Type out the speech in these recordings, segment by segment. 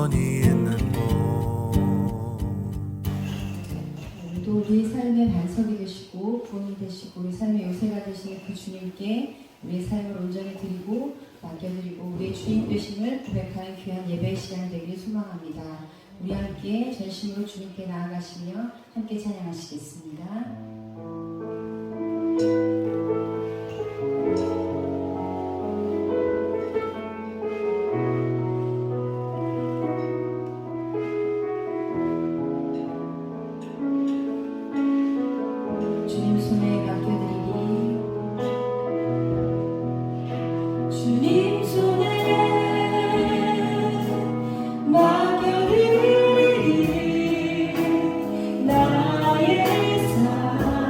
영원히 있는 곳. 또 우리 삶의 반석이 되시고 구원이 되시고 우리 삶의 요새가 되시는 그 주님께 우리의 삶을 온전히 드리고 맡겨드리고 우리의 주님 되심을 고백하는 귀한 예배의 시간 되기를 소망합니다. 우리 함께 전심으로 주님께 나아가시며 함께 찬양하시겠습니다. 주님 손에 맡겨드리니 주님 손에 맡겨드리니 나의 삶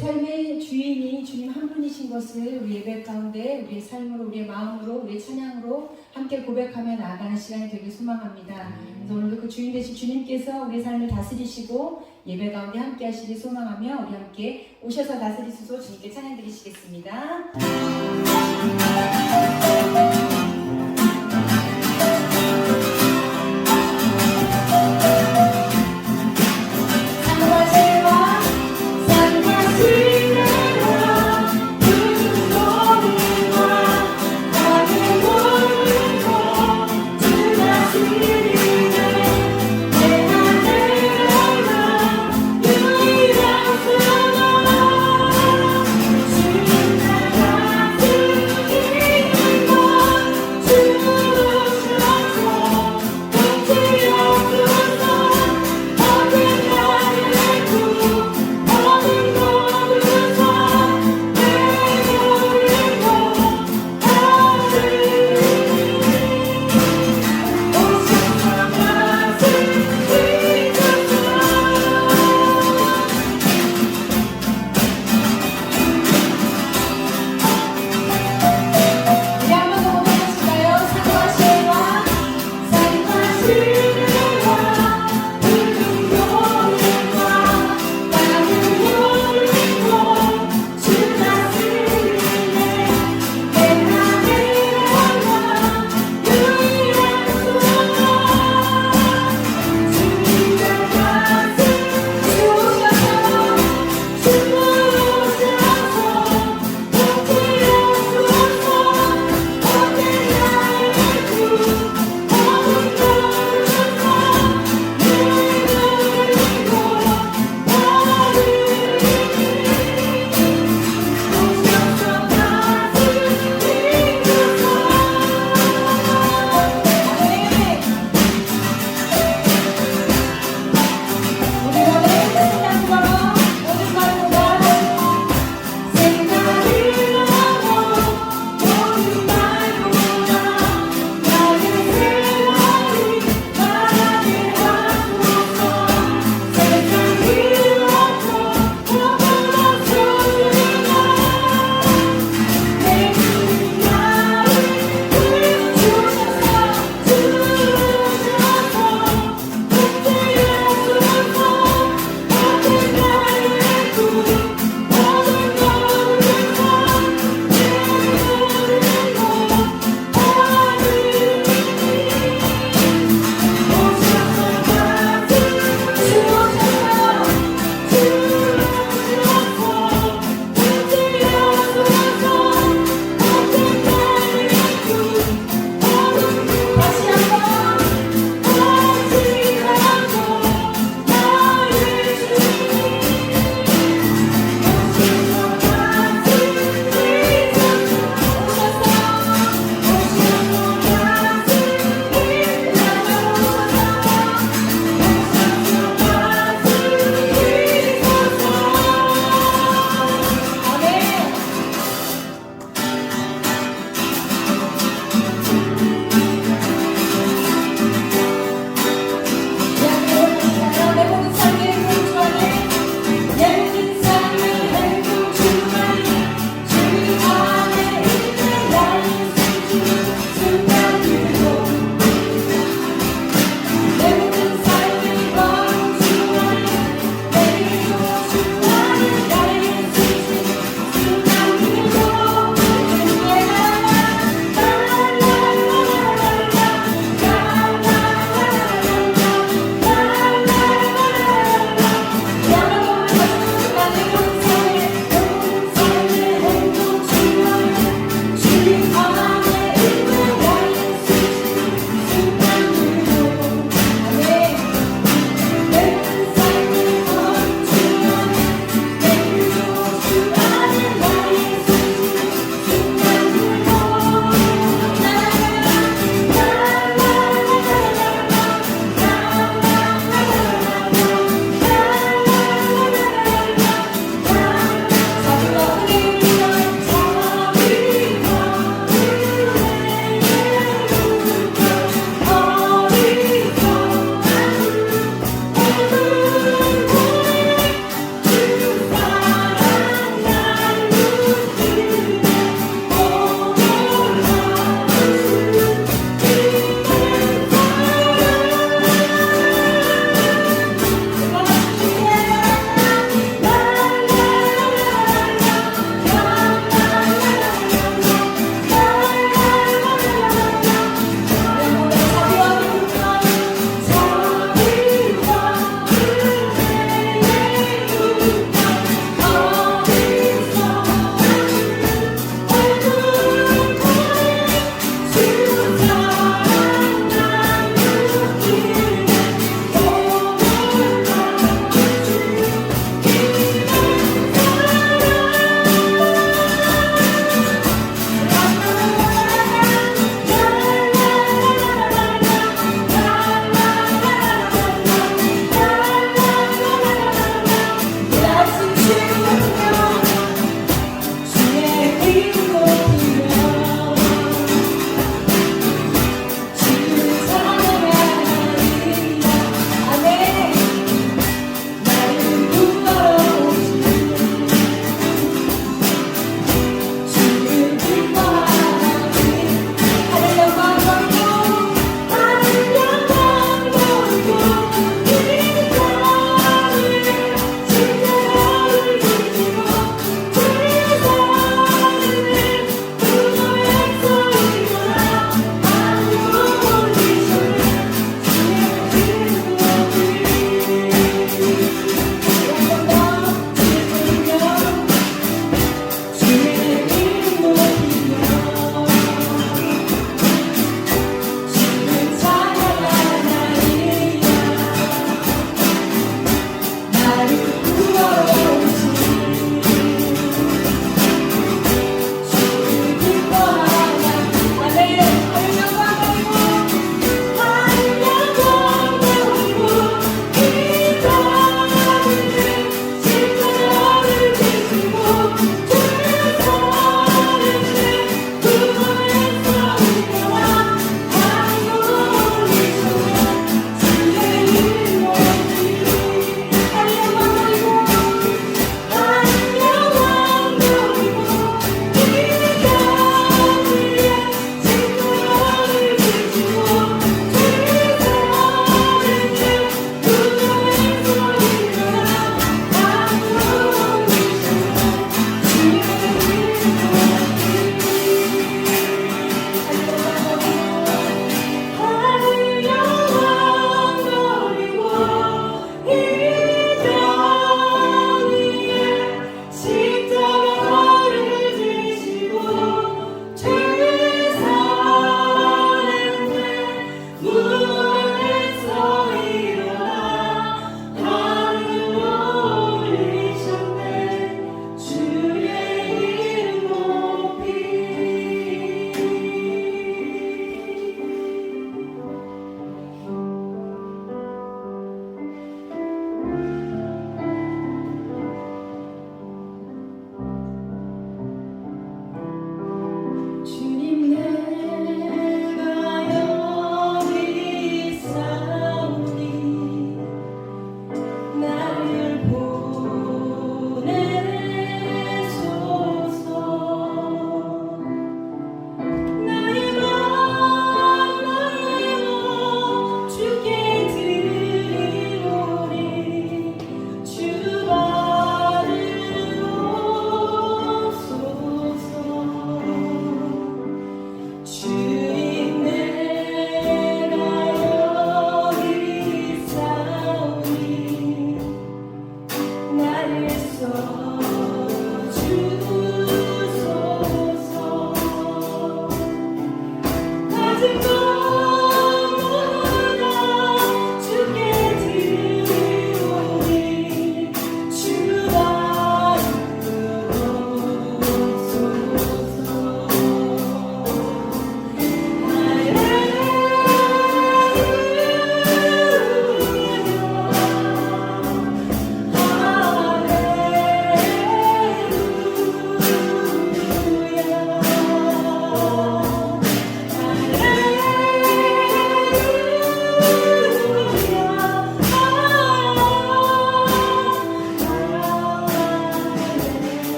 삶의 주인이 주님 한 분이신 것을 우리 예배 가운데 우리의 삶으로, 우리의 마음으로, 우리의 찬양으로 함께 고백하며 나아가는 시간이 되길 소망합니다. 그래서 오늘도 그 주인 되신 주님께서 우리의 삶을 다스리시고 예배 가운데 함께 하시길 소망하며 우리 함께 오셔서 다스리소서 주님께 찬양 드리시겠습니다.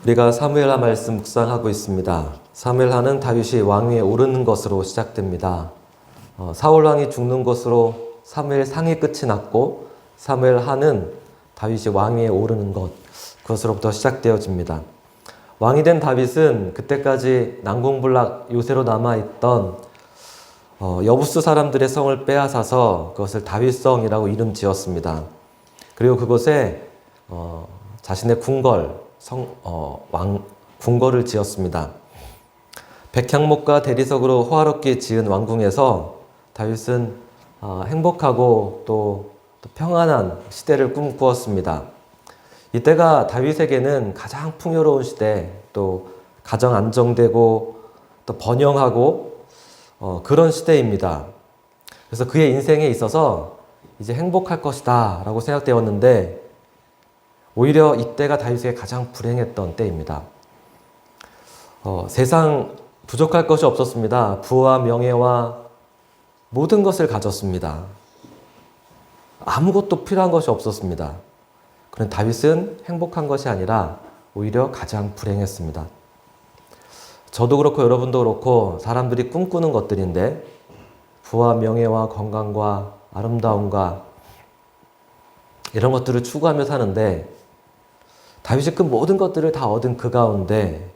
우리가 사무엘하 말씀 묵상하고 있습니다. 사무엘하는 다윗이 왕위에 오르는 것으로 시작됩니다. 사울 왕이 죽는 것으로 사무엘상이 끝이 났고 사무엘하는 다윗이 왕위에 오르는 것, 그것으로부터 시작되어집니다. 왕이 된 다윗은 그때까지 난공불락 요새로 남아있던 여부스 사람들의 성을 빼앗아서 그것을 다윗성이라고 이름 지었습니다. 그리고 그곳에 자신의 궁궐을 지었습니다. 백향목과 대리석으로 호화롭게 지은 왕궁에서 다윗은 행복하고 또 평안한 시대를 꿈꾸었습니다. 이때가 다윗에게는 가장 풍요로운 시대, 또 가정 안정되고 또 번영하고 그런 시대입니다. 그래서 그의 인생에 있어서 이제 행복할 것이다 라고 생각되었는데 오히려 이때가 다윗에게 가장 불행했던 때입니다. 세상 부족할 것이 없었습니다. 부와 명예와 모든 것을 가졌습니다. 아무것도 필요한 것이 없었습니다. 그런데 다윗은 행복한 것이 아니라 오히려 가장 불행했습니다. 저도 그렇고 여러분도 그렇고 사람들이 꿈꾸는 것들인데 부와 명예와 건강과 아름다움과 이런 것들을 추구하며 사는데 다윗이 그 모든 것들을 다 얻은 그 가운데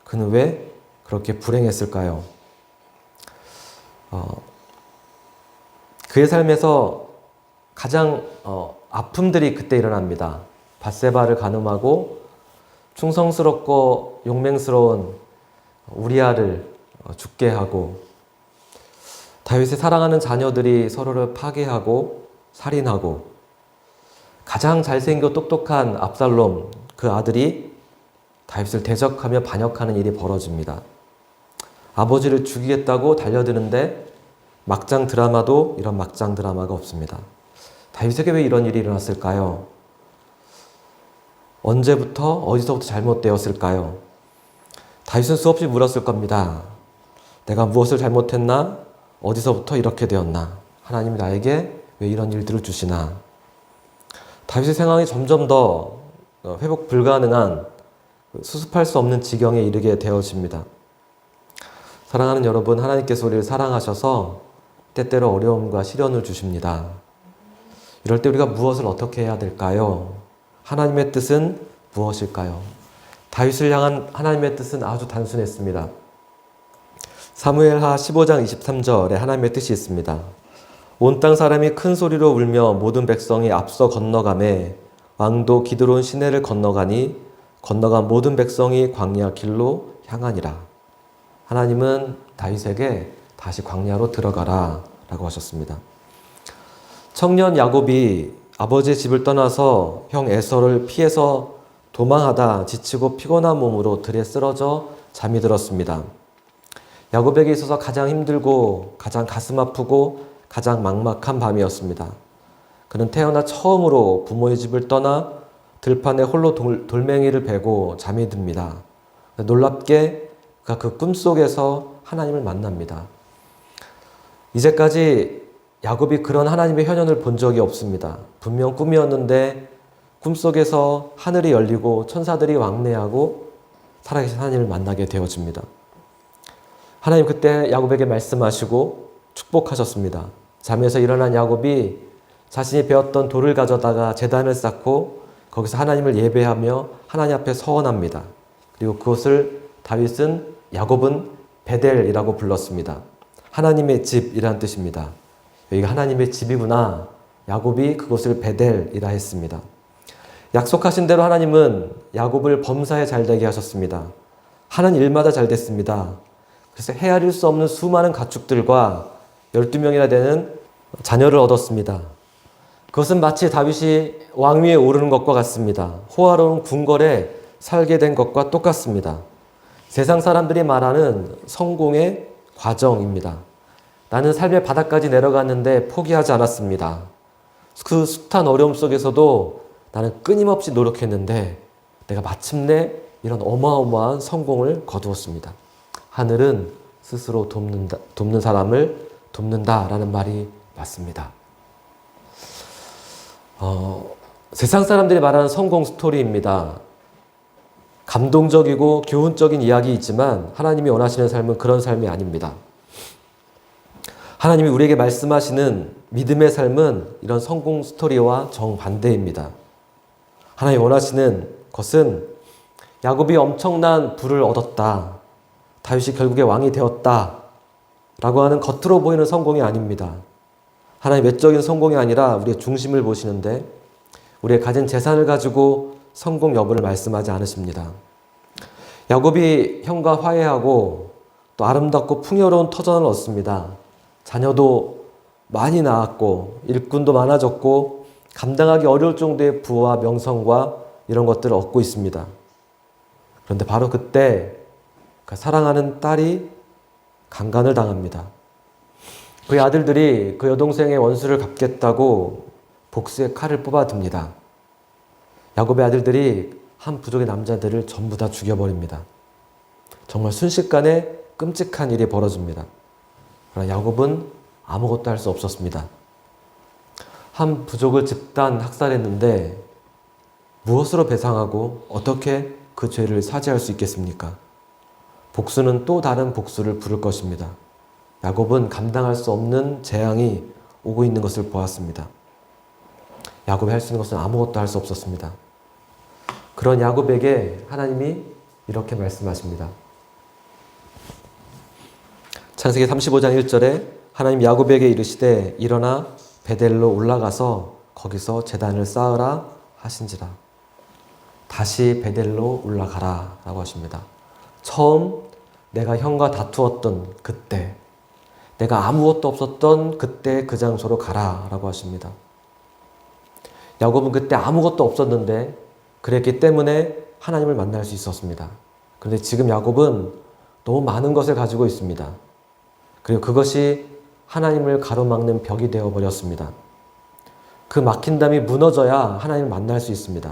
그는 왜 그렇게 불행했을까요? 그의 삶에서 가장 아픔들이 그때 일어납니다. 밧세바를 간음하고 충성스럽고 용맹스러운 우리아를 죽게 하고 다윗의 사랑하는 자녀들이 서로를 파괴하고 살인하고 가장 잘생기고 똑똑한 압살롬 그 아들이 다윗을 대적하며 반역하는 일이 벌어집니다. 아버지를 죽이겠다고 달려드는데 막장 드라마도 이런 막장 드라마가 없습니다. 다윗에게 왜 이런 일이 일어났을까요? 언제부터 어디서부터 잘못되었을까요? 다윗은 수없이 물었을 겁니다. 내가 무엇을 잘못했나? 어디서부터 이렇게 되었나? 하나님이 나에게 왜 이런 일들을 주시나? 다윗의 상황이 점점 더 회복 불가능한 수습할 수 없는 지경에 이르게 되어집니다. 사랑하는 여러분, 하나님께서 우리를 사랑하셔서 때때로 어려움과 시련을 주십니다. 이럴 때 우리가 무엇을 어떻게 해야 될까요? 하나님의 뜻은 무엇일까요? 다윗을 향한 하나님의 뜻은 아주 단순했습니다. 사무엘하 15장 23절에 하나님의 뜻이 있습니다. 온 땅 사람이 큰 소리로 울며 모든 백성이 앞서 건너가매 왕도 기드론 시내를 건너가니 건너간 모든 백성이 광야 길로 향하니라. 하나님은 다윗에게 다시 광야로 들어가라 라고 하셨습니다. 청년 야곱이 아버지의 집을 떠나서 형 에서를 피해서 도망하다 지치고 피곤한 몸으로 들에 쓰러져 잠이 들었습니다. 야곱에게 있어서 가장 힘들고 가장 가슴 아프고 가장 막막한 밤이었습니다. 그는 태어나 처음으로 부모의 집을 떠나 들판에 홀로 돌멩이를 베고 잠이 듭니다. 놀랍게 그가 그 꿈속에서 하나님을 만납니다. 이제까지 야곱이 그런 하나님의 현현을 본 적이 없습니다. 분명 꿈이었는데 꿈속에서 하늘이 열리고 천사들이 왕래하고 살아계신 하나님을 만나게 되어집니다. 하나님 그때 야곱에게 말씀하시고 축복하셨습니다. 잠에서 일어난 야곱이 자신이 배웠던 돌을 가져다가 제단을 쌓고 거기서 하나님을 예배하며 하나님 앞에 서원합니다. 그리고 그것을 다윗은 야곱은 베델이라고 불렀습니다. 하나님의 집이라는 뜻입니다. 여기가 하나님의 집이구나. 야곱이 그것을 베델이라 했습니다. 약속하신 대로 하나님은 야곱을 범사에 잘되게 하셨습니다. 하는 일마다 잘 됐습니다. 그래서 헤아릴 수 없는 수많은 가축들과 12명이나 되는 자녀를 얻었습니다. 그것은 마치 다윗이 왕위에 오르는 것과 같습니다. 호화로운 궁궐에 살게 된 것과 똑같습니다. 세상 사람들이 말하는 성공의 과정입니다. 나는 삶의 바닥까지 내려갔는데 포기하지 않았습니다. 그 숱한 어려움 속에서도 나는 끊임없이 노력했는데 내가 마침내 이런 어마어마한 성공을 거두었습니다. 하늘은 스스로 돕는 사람을 돕는다라는 말이 맞습니다. 세상 사람들이 말하는 성공 스토리입니다. 감동적이고 교훈적인 이야기이지만 하나님이 원하시는 삶은 그런 삶이 아닙니다. 하나님이 우리에게 말씀하시는 믿음의 삶은 이런 성공 스토리와 정반대입니다. 하나님이 원하시는 것은 야곱이 엄청난 부를 얻었다, 다윗이 결국에 왕이 되었다 라고 하는 겉으로 보이는 성공이 아닙니다. 하나님 외적인 성공이 아니라 우리의 중심을 보시는데 우리의 가진 재산을 가지고 성공 여부를 말씀하지 않으십니다. 야곱이 형과 화해하고 또 아름답고 풍요로운 터전을 얻습니다. 자녀도 많이 낳았고 일꾼도 많아졌고 감당하기 어려울 정도의 부와 명성과 이런 것들을 얻고 있습니다. 그런데 바로 그때 그 사랑하는 딸이 강간을 당합니다. 그의 아들들이 그 여동생의 원수를 갚겠다고 복수의 칼을 뽑아듭니다. 야곱의 아들들이 한 부족의 남자들을 전부 다 죽여버립니다. 정말 순식간에 끔찍한 일이 벌어집니다. 그러나 야곱은 아무것도 할 수 없었습니다. 한 부족을 집단 학살했는데 무엇으로 배상하고 어떻게 그 죄를 사죄할 수 있겠습니까? 복수는 또 다른 복수를 부를 것입니다. 야곱은 감당할 수 없는 재앙이 오고 있는 것을 보았습니다. 야곱이 할 수 있는 것은 아무것도 할 수 없었습니다. 그런 야곱에게 하나님이 이렇게 말씀하십니다. 창세기 35장 1절에 하나님 야곱에게 이르시되 일어나 베델로 올라가서 거기서 제단을 쌓으라 하신지라. 다시 베델로 올라가라 라고 하십니다. 처음 내가 형과 다투었던 그때, 내가 아무것도 없었던 그때 그 장소로 가라 라고 하십니다. 야곱은 그때 아무것도 없었는데 그랬기 때문에 하나님을 만날 수 있었습니다. 그런데 지금 야곱은 너무 많은 것을 가지고 있습니다. 그리고 그것이 하나님을 가로막는 벽이 되어버렸습니다. 그 막힌 담이 무너져야 하나님을 만날 수 있습니다.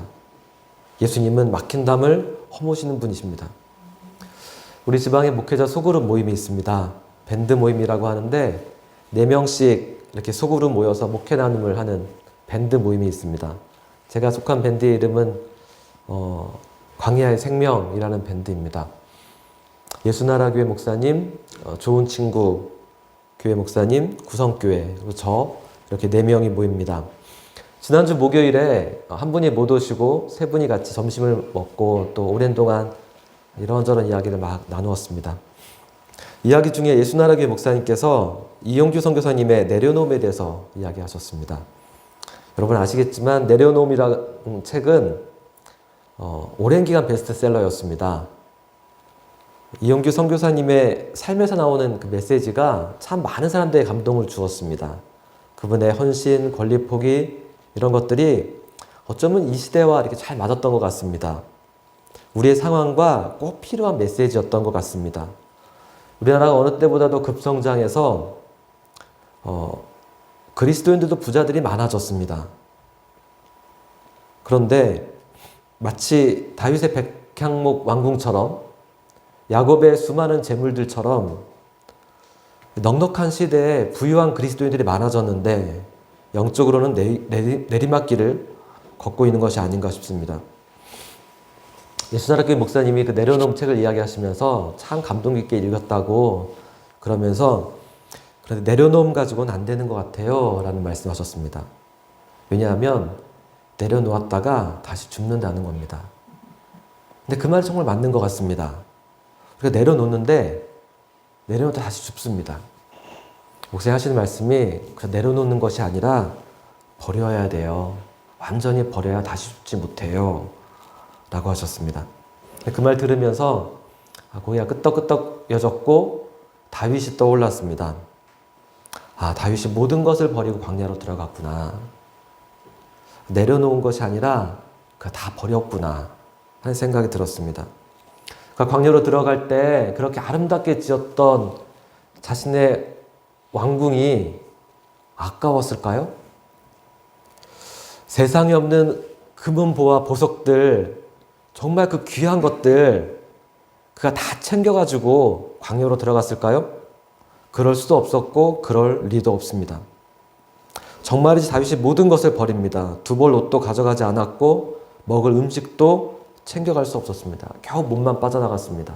예수님은 막힌 담을 허무시는 분이십니다. 우리 지방에 목회자 소그룹 모임이 있습니다. 밴드 모임이라고 하는데 4명씩 이렇게 소그룹 모여서 목회 나눔을 하는 밴드 모임이 있습니다. 제가 속한 밴드의 이름은 광야의 생명이라는 밴드입니다. 예수나라교회 목사님, 좋은 친구 교회 목사님, 구성교회, 그리고 저 이렇게 4명이 모입니다. 지난주 목요일에 한 분이 못 오시고 3분이 같이 점심을 먹고 또 오랜 동안 이런저런 이야기를 막 나누었습니다. 이야기 중에 예수나라교회 목사님께서 이용규 선교사님의 내려놓음에 대해서 이야기하셨습니다. 여러분 아시겠지만 내려놓음이라는 책은 오랜 기간 베스트셀러였습니다. 이용규 선교사님의 삶에서 나오는 그 메시지가 참 많은 사람들에게 감동을 주었습니다. 그분의 헌신, 권리 포기 이런 것들이 어쩌면 이 시대와 이렇게 잘 맞았던 것 같습니다. 우리의 상황과 꼭 필요한 메시지였던 것 같습니다. 우리나라가 어느 때보다도 급성장해서 그리스도인들도 부자들이 많아졌습니다. 그런데 마치 다윗의 백향목 왕궁처럼 야곱의 수많은 재물들처럼 넉넉한 시대에 부유한 그리스도인들이 많아졌는데 영적으로는 내리막길을 걷고 있는 것이 아닌가 싶습니다. 예수나라교회 목사님이 그 내려놓음 책을 이야기하시면서 참 감동 깊게 읽었다고 그러면서 그런데 내려놓음 가지고는 안 되는 것 같아요 라는 말씀하셨습니다. 왜냐하면 내려놓았다가 다시 죽는다는 겁니다. 근데 그 말이 정말 맞는 것 같습니다. 우리가 내려놓는데 내려놓다 다시 죽습니다. 목사님 하시는 말씀이 내려놓는 것이 아니라 버려야 돼요. 완전히 버려야 다시 죽지 못해요 라고 하셨습니다. 그 말 들으면서 고개가 끄덕끄덕여졌고 다윗이 떠올랐습니다. 다윗이 모든 것을 버리고 광야로 들어갔구나. 내려놓은 것이 아니라 다 버렸구나 하는 생각이 들었습니다. 광야로 들어갈 때 그렇게 아름답게 지었던 자신의 왕궁이 아까웠을까요? 세상에 없는 금은보화 보석들, 정말 그 귀한 것들 그가 다 챙겨가지고 광야로 들어갔을까요? 그럴 수도 없었고 그럴 리도 없습니다. 정말이지 다윗이 모든 것을 버립니다. 2벌 옷도 가져가지 않았고 먹을 음식도 챙겨갈 수 없었습니다. 겨우 몸만 빠져나갔습니다.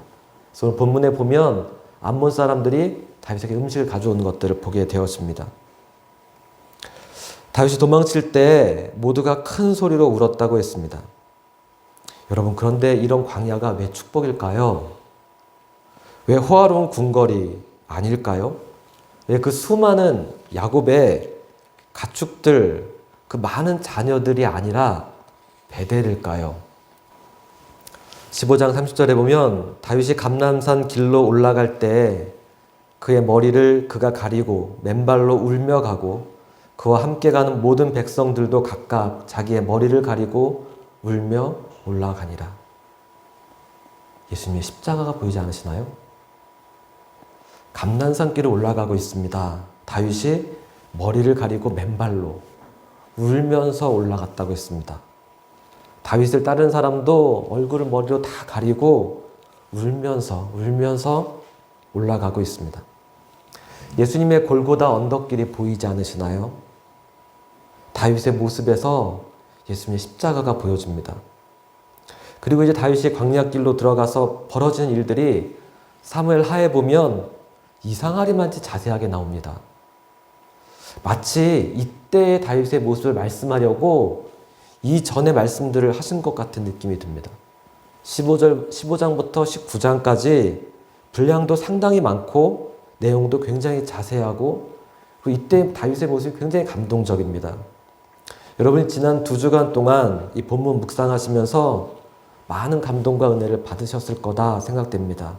그래서 오늘 본문에 보면 암몬 사람들이 다윗에게 음식을 가져오는 것들을 보게 되었습니다. 다윗이 도망칠 때 모두가 큰 소리로 울었다고 했습니다. 여러분, 그런데 이런 광야가 왜 축복일까요? 왜 호화로운 궁궐이 아닐까요? 왜 그 수많은 야곱의 가축들, 그 많은 자녀들이 아니라 베델일까요? 15장 30절에 보면 다윗이 감람산 길로 올라갈 때 그의 머리를 그가 가리고 맨발로 울며 가고 그와 함께 가는 모든 백성들도 각각 자기의 머리를 가리고 울며 올라가니라. 예수님의 십자가가 보이지 않으시나요? 감난산길을 올라가고 있습니다. 다윗이 머리를 가리고 맨발로 울면서 올라갔다고 했습니다. 다윗을 따르는 사람도 얼굴을 머리로 다 가리고 울면서 올라가고 있습니다. 예수님의 골고다 언덕길이 보이지 않으시나요? 다윗의 모습에서 예수님의 십자가가 보여집니다. 그리고 이제 다윗이 광야길로 들어가서 벌어지는 일들이 사무엘 하에 보면 이상하리만치 자세하게 나옵니다. 마치 이때의 다윗의 모습을 말씀하려고 이전의 말씀들을 하신 것 같은 느낌이 듭니다. 15장부터 19장까지 분량도 상당히 많고 내용도 굉장히 자세하고 그리고 이때 다윗의 모습이 굉장히 감동적입니다. 여러분이 지난 2주간 동안 이 본문 묵상하시면서 많은 감동과 은혜를 받으셨을 거다 생각됩니다.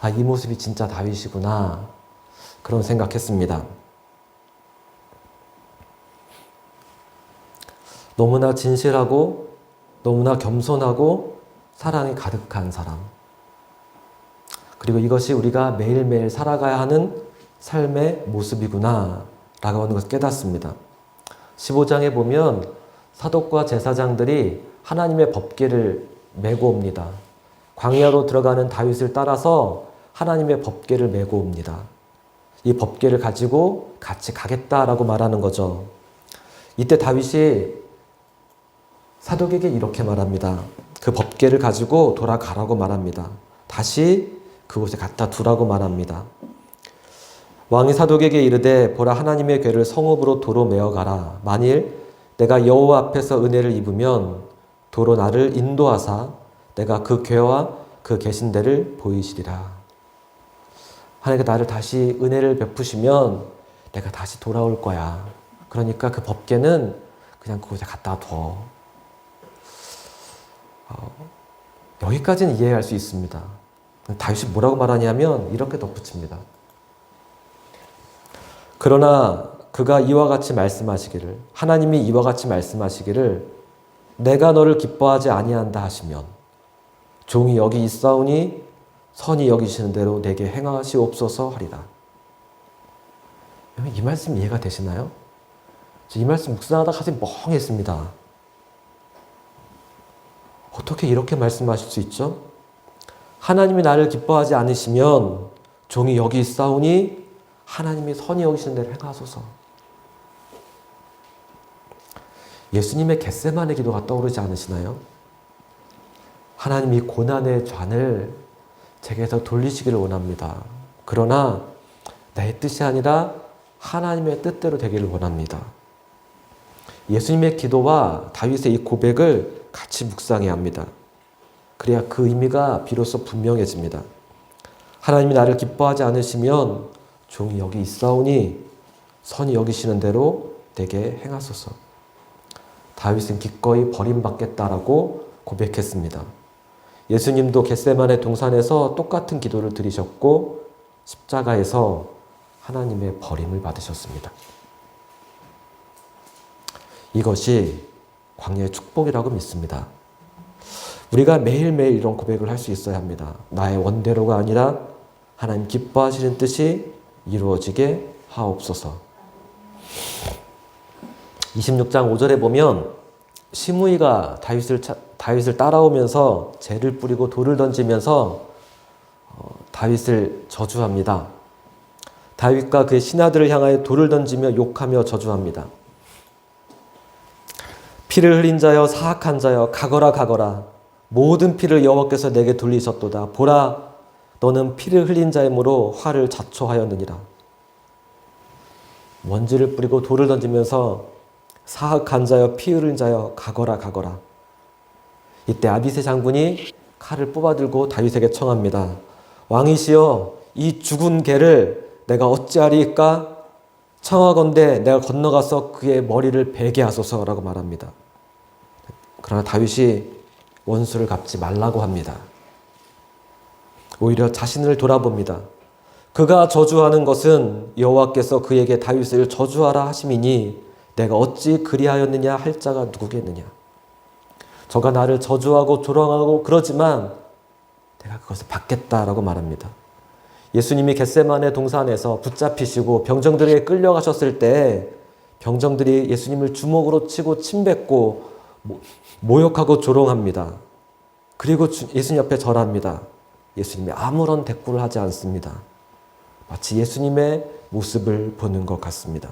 아, 이 모습이 진짜 다윗이구나. 그런 생각했습니다. 너무나 진실하고 너무나 겸손하고 사랑이 가득한 사람. 그리고 이것이 우리가 매일매일 살아가야 하는 삶의 모습이구나 라고 하는 것을 깨닫습니다. 15장에 보면 사독과 제사장들이 하나님의 법궤를 메고 옵니다. 광야로 들어가는 다윗을 따라서 하나님의 법궤를 메고 옵니다. 이 법궤를 가지고 같이 가겠다라고 말하는 거죠. 이때 다윗이 사독에게 이렇게 말합니다. 그 법궤를 가지고 돌아가라고 말합니다. 다시 그곳에 갖다 두라고 말합니다. 왕이 사독에게 이르되 보라 하나님의 궤를 성읍으로 도로 메어 가라. 만일 내가 여호와 앞에서 은혜를 입으면 도로 나를 인도하사 내가 그 궤와 그 계신 데를 보이시리라. 하나님께 나를 다시 은혜를 베푸시면 내가 다시 돌아올 거야. 그러니까 그 법궤는 그냥 그곳에 갖다 둬. 여기까지는 이해할 수 있습니다. 다윗이 뭐라고 말하냐면 이렇게 덧붙입니다. 그러나 그가 이와 같이 말씀하시기를, 하나님이 이와 같이 말씀하시기를 내가 너를 기뻐하지 아니한다 하시면 종이 여기 있사오니 선이 여기시는 대로 내게 행하시옵소서 하리라. 이 말씀 이해가 되시나요? 이 말씀 묵상하다 가슴이 멍했습니다. 어떻게 이렇게 말씀하실 수 있죠? 하나님이 나를 기뻐하지 않으시면 종이 여기 있사오니 하나님이 선이 여기시는 대로 행하소서. 예수님의 겟세마네 기도가 떠오르지 않으시나요? 하나님이 고난의 잔을 제게서 돌리시기를 원합니다. 그러나 내 뜻이 아니라 하나님의 뜻대로 되기를 원합니다. 예수님의 기도와 다윗의 이 고백을 같이 묵상해야 합니다. 그래야 그 의미가 비로소 분명해집니다. 하나님이 나를 기뻐하지 않으시면 종이 여기 있사오니 선이 여기시는 대로 내게 행하소서. 다윗은 기꺼이 버림받겠다라고 고백했습니다. 예수님도 겟세마네 동산에서 똑같은 기도를 드리셨고 십자가에서 하나님의 버림을 받으셨습니다. 이것이 광야의 축복이라고 믿습니다. 우리가 매일매일 이런 고백을 할 수 있어야 합니다. 나의 원대로가 아니라 하나님 기뻐하시는 뜻이 이루어지게 하옵소서. 26장 5절에 보면 시므이가 다윗을 따라오면서 재를 뿌리고 돌을 던지면서 다윗을 저주합니다. 다윗과 그의 신하들을 향하여 돌을 던지며 욕하며 저주합니다. 피를 흘린 자여 사악한 자여 가거라 가거라. 모든 피를 여호와께서 내게 돌리셨도다. 보라, 너는 피를 흘린 자이므로 화를 자초하였느니라. 먼지를 뿌리고 돌을 던지면서 사악한 자여 피 흘린 자여 가거라 가거라. 이때 아비새 장군이 칼을 뽑아들고 다윗에게 청합니다. 왕이시여, 이 죽은 개를 내가 어찌하리이까? 청하건대 내가 건너가서 그의 머리를 베게 하소서라고 말합니다. 그러나 다윗이 원수를 갚지 말라고 합니다. 오히려 자신을 돌아봅니다. 그가 저주하는 것은 여호와께서 그에게 다윗을 저주하라 하심이니 내가 어찌 그리하였느냐 할 자가 누구겠느냐. 저가 나를 저주하고 조롱하고 그러지만 내가 그것을 받겠다라고 말합니다. 예수님이 겟세마네 동산에서 붙잡히시고 병정들에게 끌려가셨을 때 병정들이 예수님을 주먹으로 치고 침뱉고 모욕하고 조롱합니다. 그리고 예수님 옆에 절합니다. 예수님이 아무런 대꾸를 하지 않습니다. 마치 예수님의 모습을 보는 것 같습니다.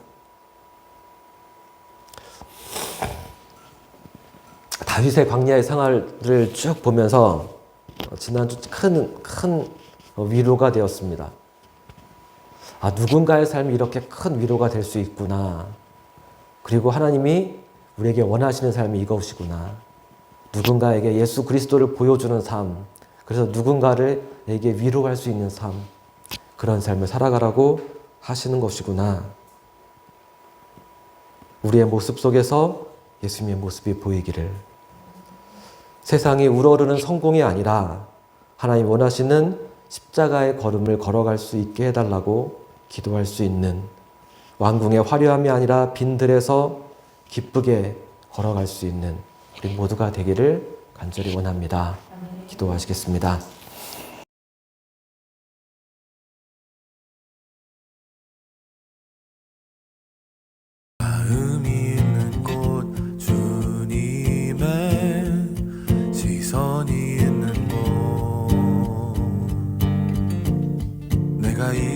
다윗의 광야의 생활을 쭉 보면서 지난주 큰 위로가 되었습니다. 아, 누군가의 삶이 이렇게 큰 위로가 될 수 있구나. 그리고 하나님이 우리에게 원하시는 삶이 이것이구나. 누군가에게 예수 그리스도를 보여주는 삶, 그래서 누군가에게 위로할 수 있는 삶, 그런 삶을 살아가라고 하시는 것이구나. 우리의 모습 속에서 예수님의 모습이 보이기를. 세상이 우러르는 성공이 아니라 하나님 원하시는 십자가의 걸음을 걸어갈 수 있게 해달라고 기도할 수 있는, 왕궁의 화려함이 아니라 빈들에서 기쁘게 걸어갈 수 있는 우리 모두가 되기를 간절히 원합니다. 기도하시겠습니다. 마음이 있는 곳, 주님의 시선이 있는 곳, 내가 이